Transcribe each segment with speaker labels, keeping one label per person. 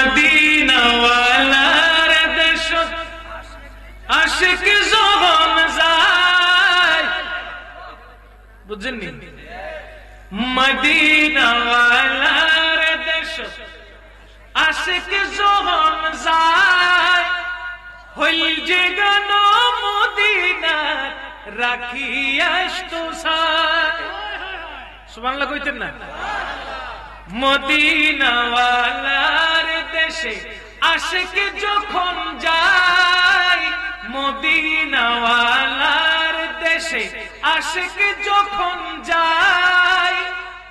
Speaker 1: মদিনাওয়ালার দেশত আশিক যখন যায়, বুঝছেননি? মদিনাওয়ালার দেশত আশিক যখন যায়, হইল যে গান মদিনা রাখি আসতো সায়। সুবহানাল্লাহ কইতেন না? মদিনাওয়ালার দেশে আশিক যখন যায়, মদিনাওয়ালার দেশে আশিক যখন যায়,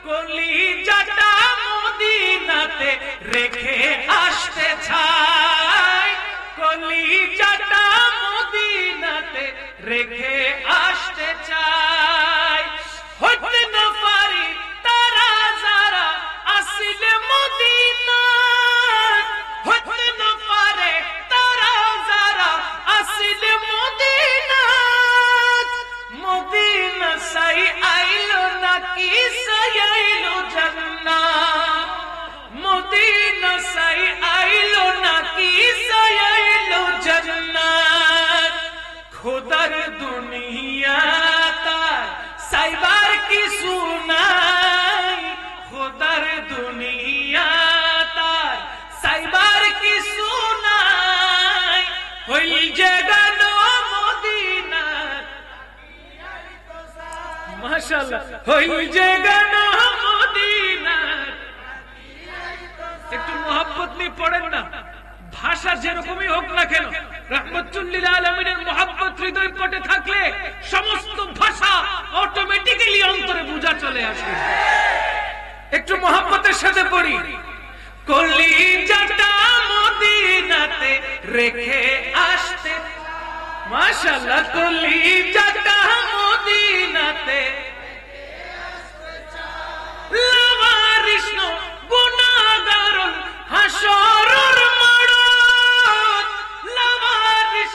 Speaker 1: কলিজাটা মদিনাতে রেখে আসতে চায়, কলিজাটা মদিনাতে রেখে আসতে চায়। হইতে না পারি তারা যারা আসিলে মদিনা, হইতে না পারে তারা যারা আসিলে মদিনা, মদিনা সাই আইলো নাকি সাই আইলো জান্নাত, মদিনা সাই আইলো নাকি সাই আইলো জান্নাত। খোদার দুনিয়া তার সাইবার কিছু নাই, খোদার দুনিয়া তার সাইবার কিছু নাই, হই যে গান মদিনার, মাশাআল্লাহ, হই যে গান মদিনার। একটু মোহাব্বত নিয়ে পড়েন না, ভাষা যেরকমই হোক না কেন, রাহমাতুল লিল আলামিনের মোহাব্বত হৃদয় পটে থাকলে সমস্ত ভাষা অটোমেটিক্যালি অন্তরে বুঝা চলে আসে। একটু মোহাব্বতের সাথে পড়ি, কলিজাটা মদিনাতে রেখে আসতে, মাশাআল্লাহ, কলিজাটা মদিনাতে লাওয়ারিস গুনাহগারুল হাসরুর মাড়ত, লাওয়ারিস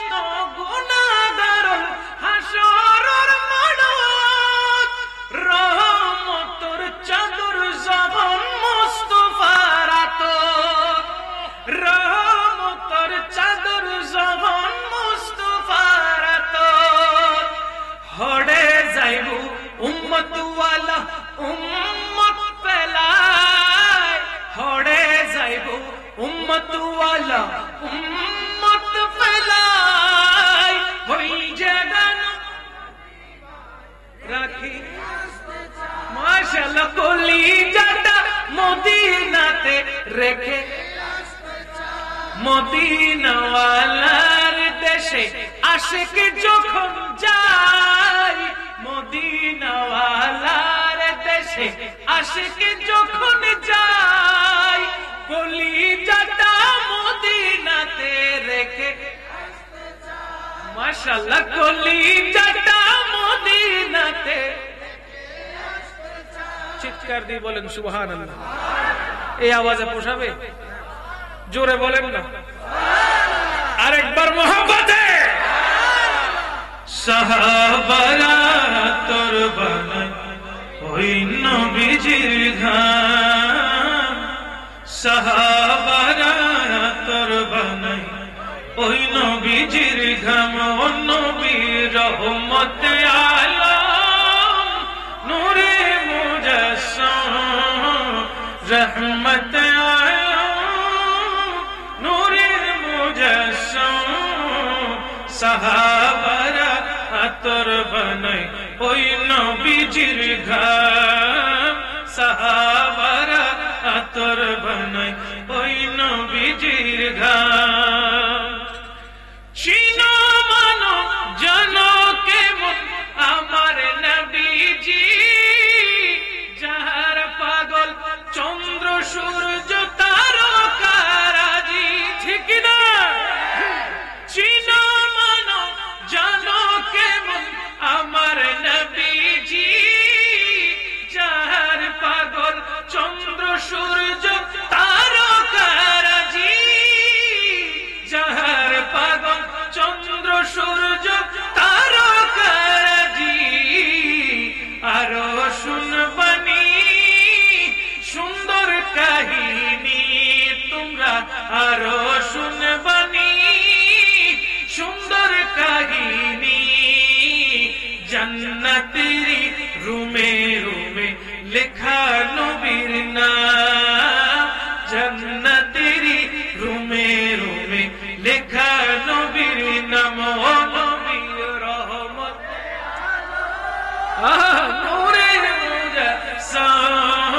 Speaker 1: গুনাহগারুল হাসরুর মাড়ত, রহমতের চাদর যখন মুস্তাফার আতর, রহমতের চাদর যখন মুস্তাফার আতর, হড়ে যাইবু উম্মত ওয়ালা উম্মত ফেলায়, হড়ে যাইবু উম্মত ওয়ালা উম্মত ফেলায়, হই যে গান রাখি, মাশাআল্লাহ, কলিজাটা মদিনাতে রেখে, মদিনাওয়ালার দেশে আশিক যখন যায়, মদিনাওয়ালার দেশে আশিক যখন যায়, কলিজাটা মদিনাতে রেখে, মাশাআল্লাহ, কলিজাটা মদিনাতে। চিৎকার দিয়ে বলেন সুবহানাল্লাহ। এই আওয়াজে পোষাবে? জোরে বলেন না, আরেকবার মোহাব্বতে। সাহাবারা তোর বানাই ওই নবীজির ঘাম, সাহাবারা তোর বানাই ওই নবীজির ঘাম, ও নবীর রহমতে আলম, নূরে মুজাসসাম, রহমতে আলম, নূরে মুজাসসাম। সাহাবারা আতর বানাই ওই নবীজির ঘাম, সাহাবারা আতর বানাই ওই নবীজির ঘাম। চিনো মানো জানো কেমন আমার নবীজি, যাহার পাগল চন্দ্র সূর্য তারকারাজি, ঠিক না? চিনো মানো জানো কেমন আমার নবীজি, যাহার পাগল চন্দ্র সূর্য তারকারাজি, আরো শুনবানি সুন্দর কাহিনী জান্নাতের রুমে রুমে লেখা নবীর নাম জান্নাতের রুমে রুমে লেখা নবীর নাম ও নবীর রহমত নূরের মুজাসসাম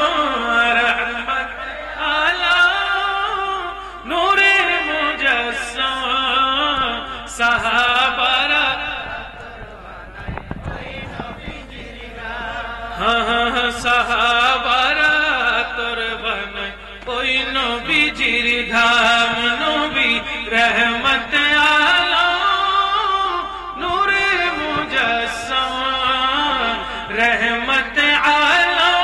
Speaker 1: রহমত আলাম নূরের মুজাসসাম সাহাবারা সাহাবারা তোর বানায় ওই নবীজির ধাম নবী রহমত আলাম নূরে মুজাসসাম রহমত আলাম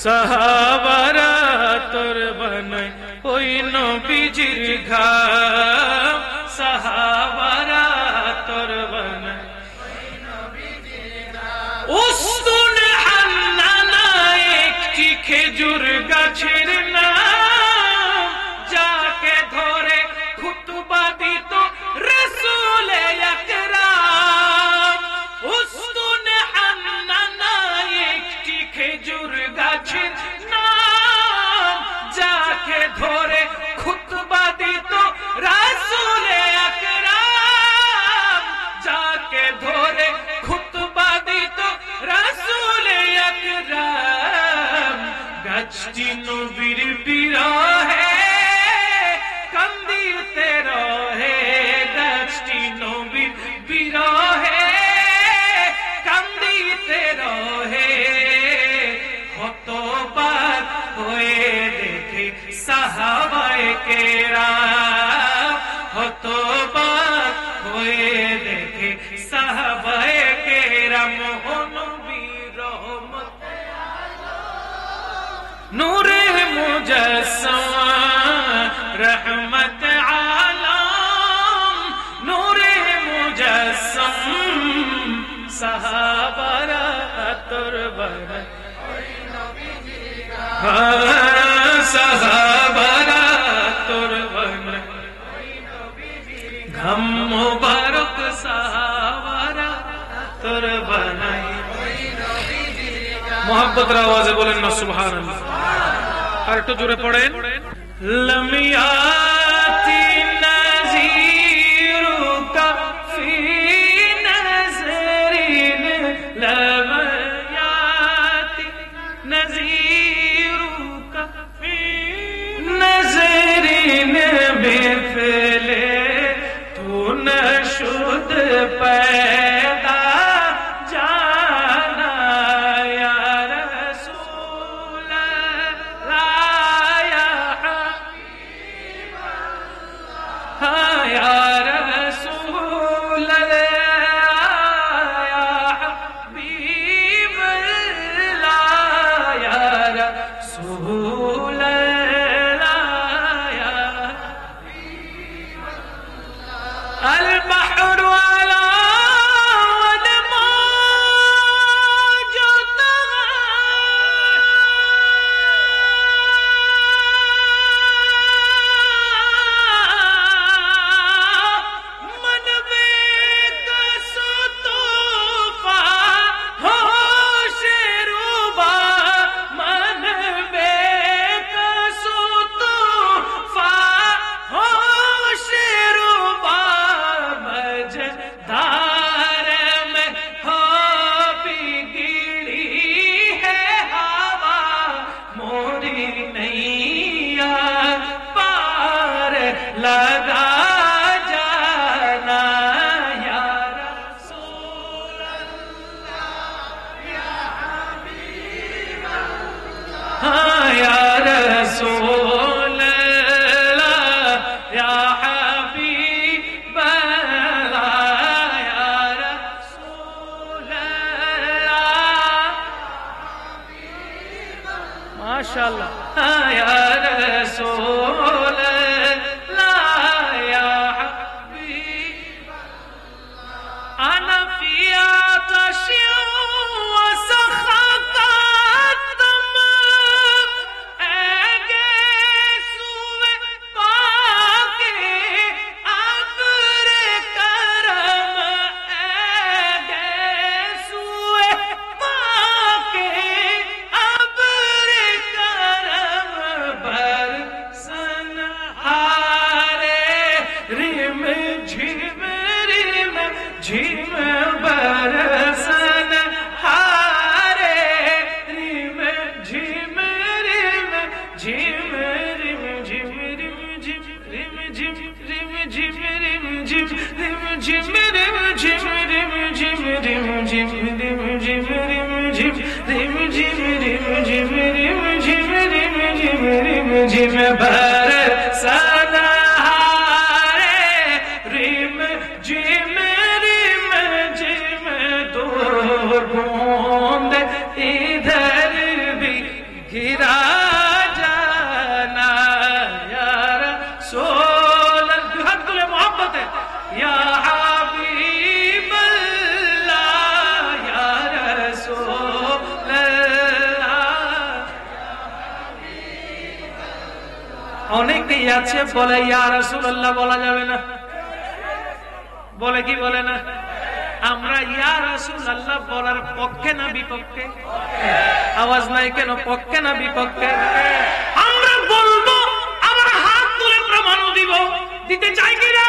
Speaker 1: সাহাবারা তোর বানায় ওই নবীজির ধাম সাহাবারা তোর বানায় উসতুন হান্নানা একটি খেজুর গাছের নাম যাকে ধরে খুতবা দিত রাসূল আকরাম উসতুন হান্নানা একটি খেজুর গাছের নাম যাকে ধরে খুতবা দিত রাসূল আকরাম যাকে ধরে খুতবা দিত রাসূল আকরাম গাছটি নবীর বিরহে কান্দিতে রহে গাছটি নবীর বিরহে কান্দিতে রহে হতবাক হয়ে দেখে সাহাবায়ে কেরাম হতবাক হয়ে দেখে সাহাবায়ে কেরাম ও নবীর রহমত নূরে মুজাসসাম রহমত আলাম নূরে মুজাসসাম সাহাবারা তোর বানায় সাহাবারা তোর বানায় ঘাম মুবারক সাহাবারা তোর বানায় মোহাব্বতের আওয়াজে বলেন না সুবহানাল্লাহ আর একটু জোরে পড়েন লামিয়াতি নাযিরুকা ফি নাযরিন লামিয়াতি নাযিরুকা ফি নাযরিন বিফলে তু নশুদ पैदा जाना या रसूल अल्लाह या हबीब अल्लाह या रसूल अल्लाह या हबीब अल्लाह या रसूल अल्लाह या البحر على والموج من بك ستوفى ہوش روبا من بك ستوفى ہوش روبا धार में हो बिगड़ी है हवा मोरी नैया पार लगा जाना या रसूल अल्लाह या हबीब अल्लाह हाँ या रसूल अल्लाह या हबीब अल्लाह या रसूल अल्लाह माशाअल्लाह हाँ या रसूल अल्लाह या हबीब अल्लाह अना फी आतश व सखा इधर भी गिरा जाना यार सोल दुहद्दुल मोहब्बत है या हबीब अल्लाह या रसूल अल्लाह। অনেকেই আছে বলে ইয়া রাসূলুল্লাহ বলা যাবে না, বলে কি বলে না? আমরা ইয়া রাসূলুল্লাহ বলার পক্ষে না বিপক্ষে? আওয়াজ নাই কেন? পক্ষে না বিপক্ষে? আমরা বলবো, আমরা হাত তুলে প্রমাণ দিব, দিতে চাই কিনা?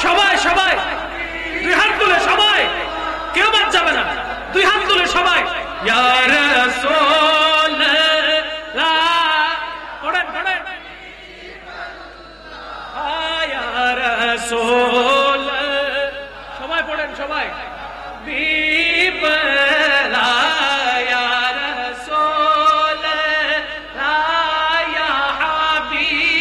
Speaker 1: সবাই সবাই দুই হাত তুলে, সবাই, কেউ বাদ যাবে না, দুই হাত তুলে সবাই ইয়া রাসূলুল্লাহ পড়েন পড়েন ইয়া রাসূল সবাই পড়েন সবাই বিবলা ইয়া রাসূলুল্লাহ ইয়া হাবিবাল্লাহ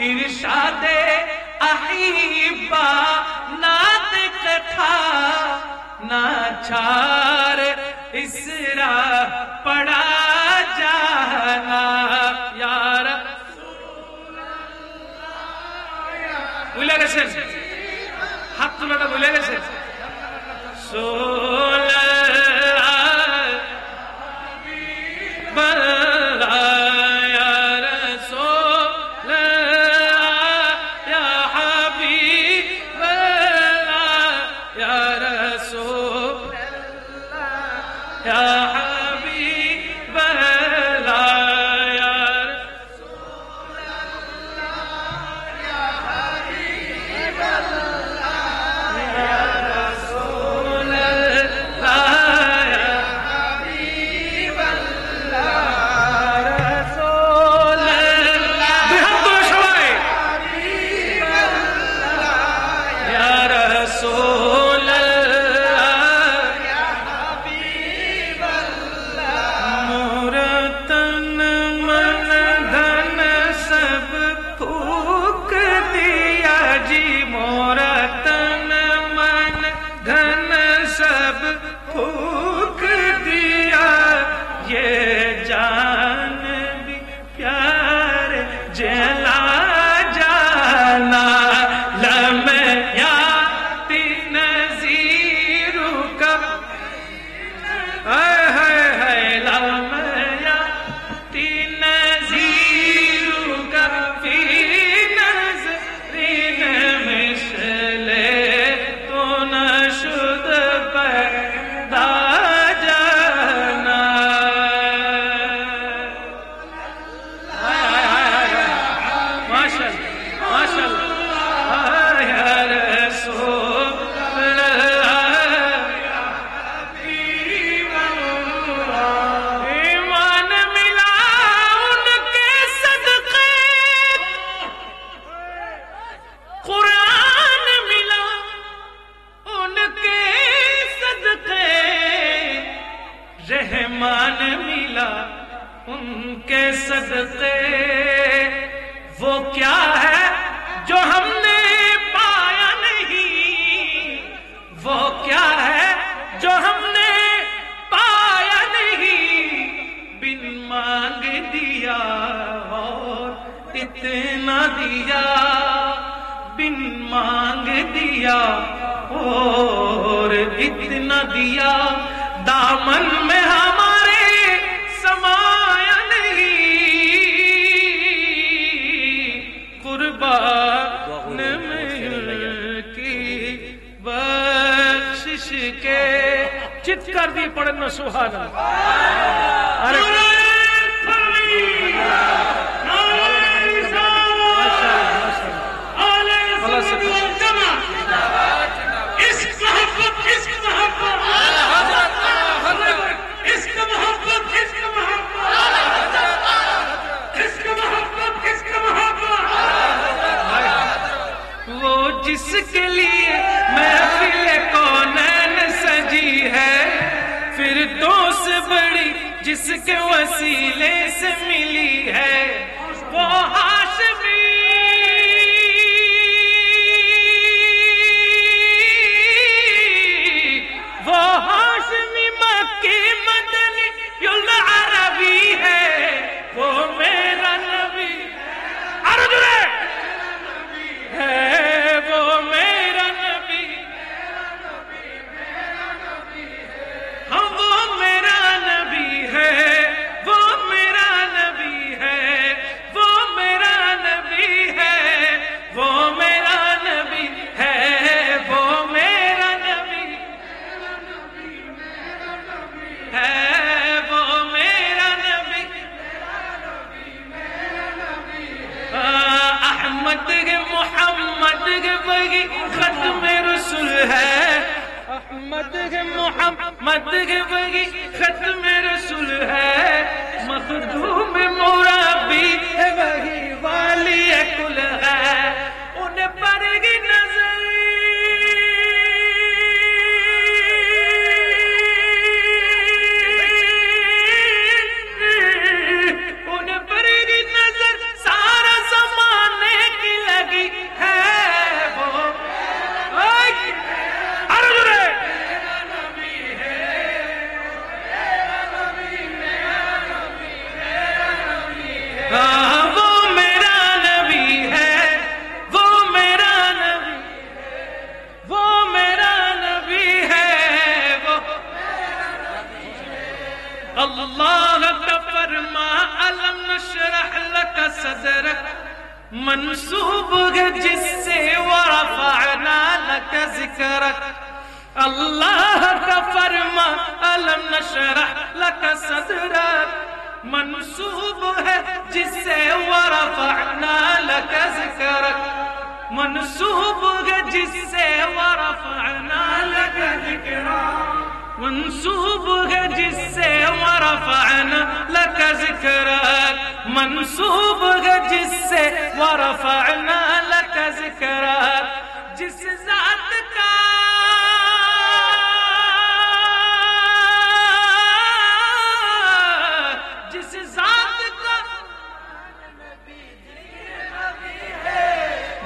Speaker 1: इरशादे अहीबा नात कथा नाचार इसरा पड़ा जाना यार भूले गए हाथ तुलाटा भूले गए जला जाना लम या तीन उनके सदके वो क्या है जो हमने पाया नहीं, वो क्या है जो हमने पाया नहीं, बिन मांग दिया और इतना दिया, बिन मांग दिया और इतना दिया, दामन में हमारे समाया नहीं, कुर्बान में की बख्शिश के चित कर दी पड़े न सुहाना। अरे जिसके लिए महफिल कौनैन सजी है, फिर दोस्त बड़ी जिसके वसीले से मिली है, वो हाशमी, वो हाशमी मक्की मदनी युल अरबी है, वो मेरा नबी अर्जुन है, खत्म रसूल है, अहमद के मोहम्मद के बगी खत्म रसूल है, मखदूम मुरब्बी है वही वाली कुल है, उन्हें पड़ेगी नजर, उन्हें पड़ेगी नजर, सारा जमाने की लगी है, वो मेरा नबी है, वो मेरा नबी, वो मेरा नबी है, वो अल्लाह का फरमा अलम नशरह लक सदरक, मंसूब है जिससे वरफअना लक जिक्रक, अल्लाह का फरमा अलम नशरह लक सदरक, मंसूब है जिससे वरफअना लक जिक्रक, मंसूब है जिससे वरफअना लक जिक्रक, मंसूब है जिससे वरफअना लक जिक्रक, मंसूब है जिससे वरफअना लक जिक्रक, जिस जात का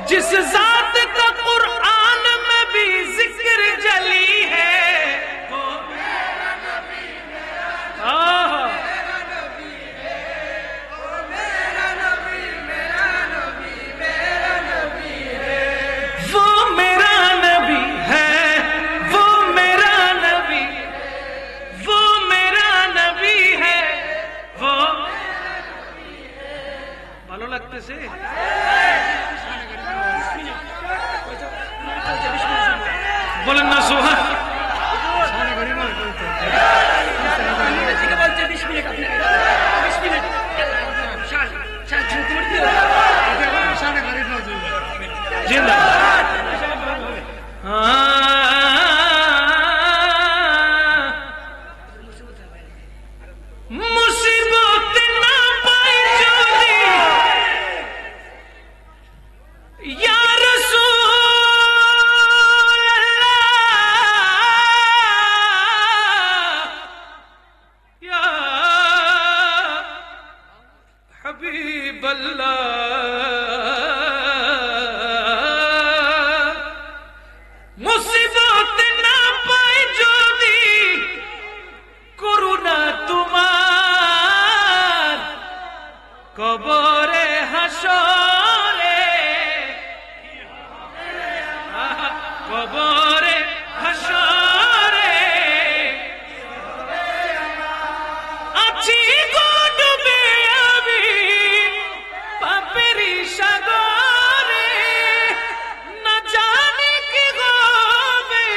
Speaker 1: जिस जात का कुरान में भी जिक्र जली है, वो मेरा नबी, मेरा नबी है, वो मेरा नबी, मेरा नबी, मेरा नबी है, वो मेरा नबी है, वो मेरा नबी, वो मेरा नबी है, वो मेरा नबी है। भालो लगते से बोलें ना सुहा जिंदा मुसीबत ना पाई जोली या रसूल अल्लाह, কবরে হাসরে আছি গো ডুবে আমি পাপেরি সাগরে, না জানি কি হবে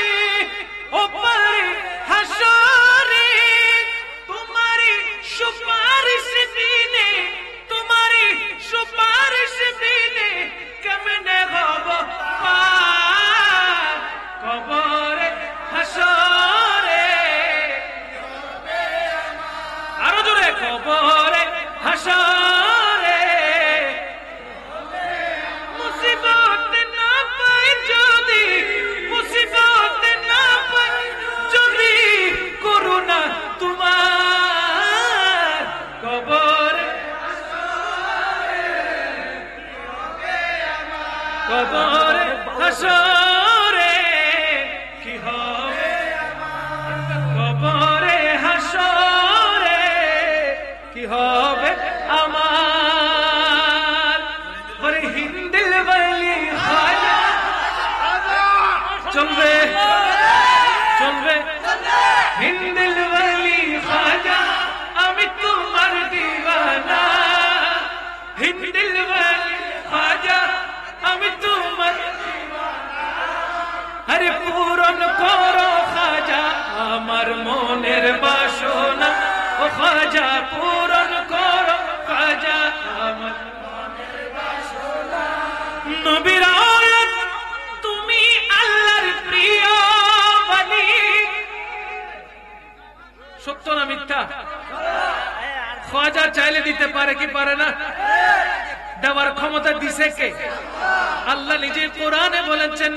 Speaker 1: ওপারে হাসরে। তোমারি সুপারিশ দিনে, তোমারি সুপারিশ দিনে কেমনে হব পার কবরে হাসরে। আরো জোরে কবরে হাসরে। মুসিবত না পাই যদি, মুসিবত না পাই যদি, করুণা তোমার কবরে কবরে হাসরে কি হবে কবরে হাসরে কি হবে আমার। ওরে হিন্দিল বলি খাজা চলবে চলবে, হিন্দিল বলি খাজা আমি তোমার দিওয়ানা, হিন্দিল বলি খাজা আমি তোমার দিওয়ানা। আরে পূরণ করো খাজা আমার মনের বাসনা, ও খাজা পূরণ করো খাজা আমার মনের বাসনা। নবীর আওলাদ তুমি আল্লাহর প্রিয় বলি, সত্য না মিথ্যা? খাজা চাইলে দিতে পারে কি পারে না? দেওয়ার ক্ষমতা দিছে কে? আল্লাহ নিজে কোরআনে বলেছেন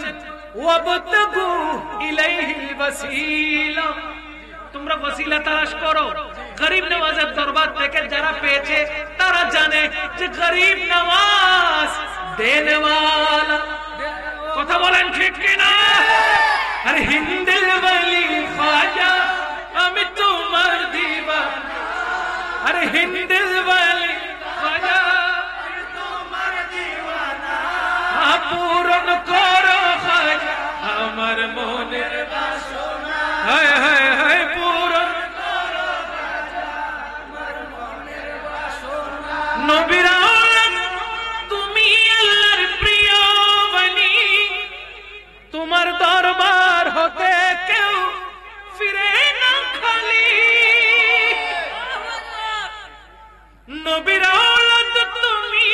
Speaker 1: ওয়াবতাগু ইলাইহিল ওয়াসিলা, তোমরা ওয়াসিলা তালাশ করো। গরিব নওয়াজের দরবার থেকে যারা পেয়েছে তারা জানে যে গরিব নওয়াজ দেনেওয়ালা। কথা বলেন ঠিক কিনা? আরে হিন্দিল বলি খাজা আমি তোমার দিওয়ানা, আরে হিন্দিল বলি খাজা আমি তোমার দিওয়ানা। পূরণ করো খাজা আমার মনের বাসনা, হায় হায় হায় পূরণ করো খাজা আমার মনের বাসনা। নবীর আওলাদ তুমি আল্লাহর প্রিয় বলি, তোমার দরবার হতে কেউ ফিরে না খালি। নবীর আওলাদ তুমি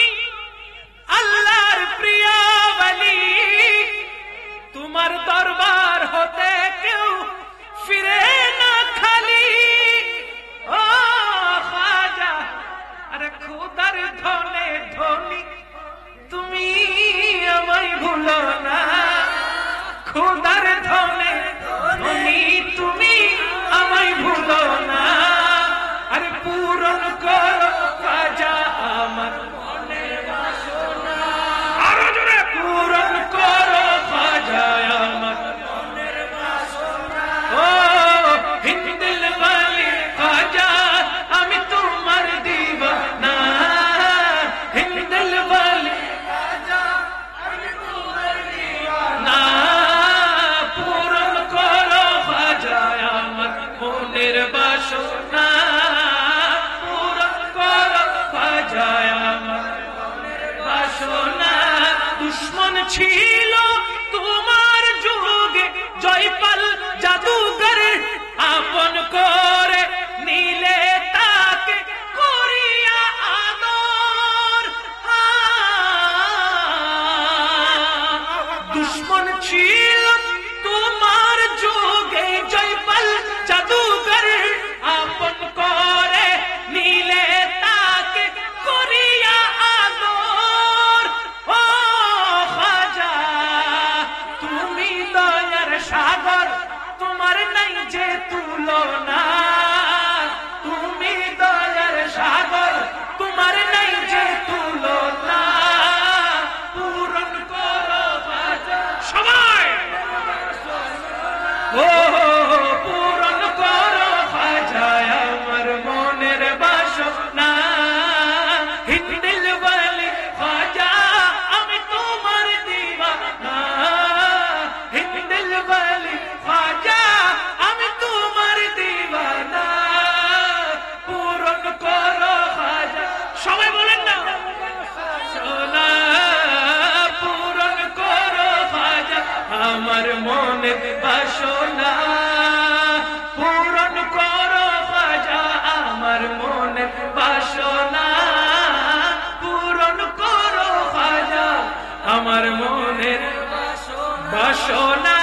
Speaker 1: আল্লাহর প্রিয় বলি, তোমার দরবার হতে কেউ ফিরে না খালি। ও খাজা আরে খোদার ধনে ধনী তুমি আমায় ভুলো না, খোদার ধনে ধনী তুমি আমায় ভুলো না। আরে পূরণ করো খাজা আমার মনের বাসনা, আরো জোরে পূরণ করো খাজা আমার মনের বাসনা। ও হিন্দিল বলি খাজা আমি তোমার দিওয়ানা, হিন্দিল বলি খাজা আমি তোমার দিওয়ানা। পূরণ করো খাজা আমার মনের বাসনা, পূরণ করো খাজা আমার মনের বাসনা। দুশ্মন ছিল তোমার যুগে জয়পাল জাদুকর, আপন করে নিলে তাকে করিয়া আদর। দুশ্মন ছিল তোমার যুগে জয়পাল জাদুকর, আপন করে নিলে তাকে করিয়া আদর। ও খাজা তুমি দয়ার সাগর, তোমার নাই যে তুলনা, তুমি দয়ার সাগর, তোমার নাই যে তুলনা। পূরণ করো খাজা সবাই, ও পূরণ করো খাজা আমার মনের বাসনা। হিন্দিল বলি খাজা আমি তোমার দিওয়ানা, হিন্দিল আমার মনের বাসনা পূরণ করো খাজা আমার মনের বাসনা পূরণ করো খাজা আমার মনের বাসনা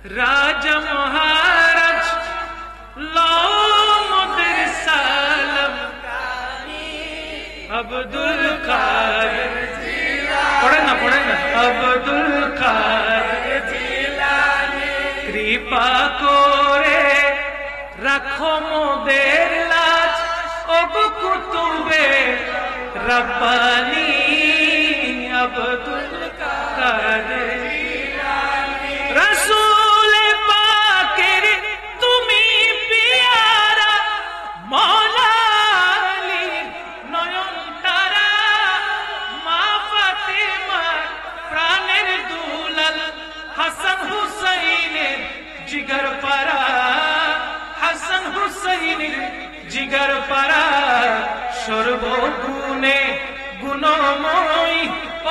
Speaker 1: राजा महाराज लोमोदर सालम अब्दुल कादिर पढ़े ना अब्दुल कादिर जिलानी कृपा करे राखो मोदेर लाज ओगो कुतुबे रब्बानी अब्दुल कादिर रसूल पाकेर तुमी पियारा मौला अली नयन तारा मा फातिमा प्राणेर दुलाल हासान हुसैनेर जिगर पारा हासान हुसैनेर जिगर पारा सर्वगुणे गुणमयी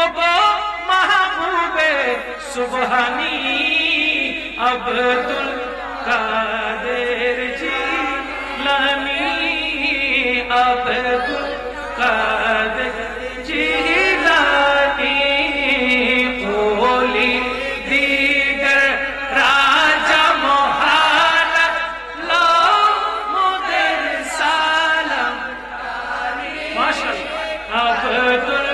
Speaker 1: ओगो महबूबे सुबहानी अब्दुल कादिर जिलानी अब्दुल कादिर जिलानी ओली दीगर राजा महाराज लोमोदर सालम माशाअल्लाह अब्दुल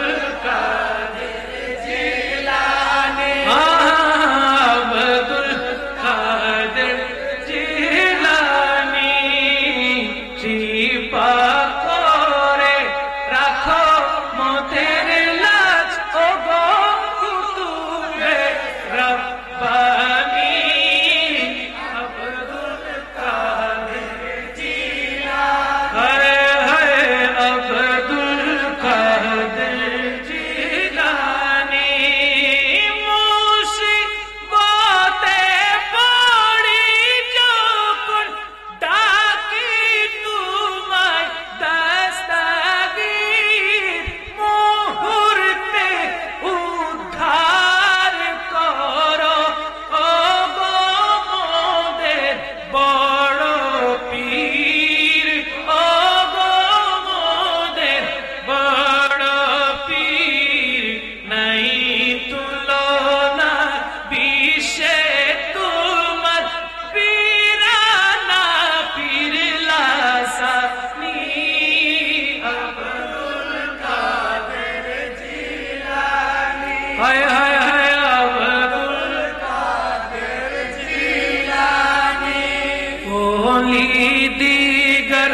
Speaker 1: दीगर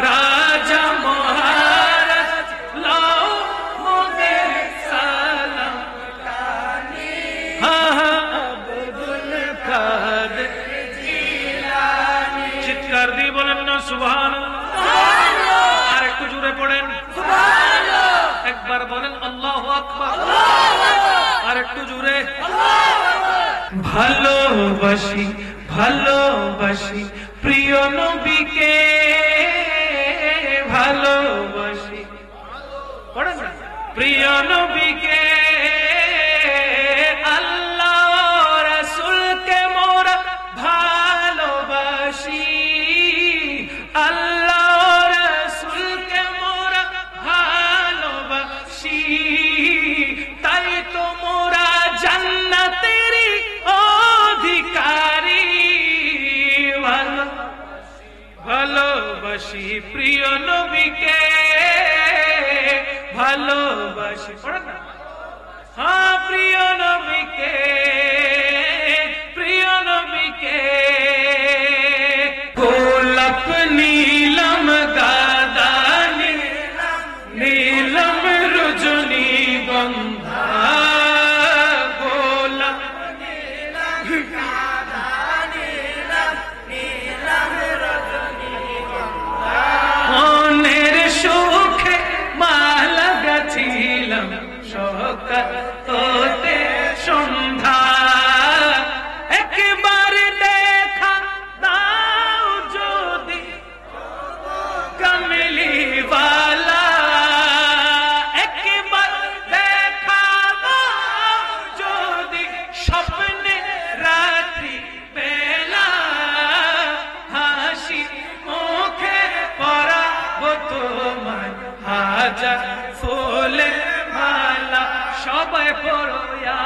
Speaker 1: राजा महाराज लोमोदर सालम अब्दुल कादिर जिलानी चित्कार দিয়ে বলেন না সুবহানাল্লাহ আর একটু জোরে পড়েন সুবহানাল্লাহ একবার বলেন আল্লাহু আকবার আর একটু জোরে ভালোবাসি ভালোবাসি প্রিয় নবীকে ভালোবাসি পড়েন না প্রিয় নবীকে আল্লাহ রাসূলকে মোরা ভালোবাসি আল্লাহ রাসূলকে মোরা ভালোবাসি তাই তো ভালোবাসি প্রিয় নবীকে, ভালোবাসি, পড়েন না, হ্যাঁ প্রিয় নবীকে, প্রিয় নবীকে। গোলাপ নীলম গাদা নীলম রজনী গন্ধা, গোলাপ নীলম গাদা নীলম রজনী গন্ধা, মনের সুখে মালা গাছিলাম সকাল হতে সন্ধ্যা, একবার দেখা দাও যদি কামলি ওয়ালা, একবার দেখা দাও যদি স্বপ্নে রাত্রি বেলা, হাসি মুখে পরাবো তোমায় হাজার ফুলের মালা, সবাই পড়ো ইয়া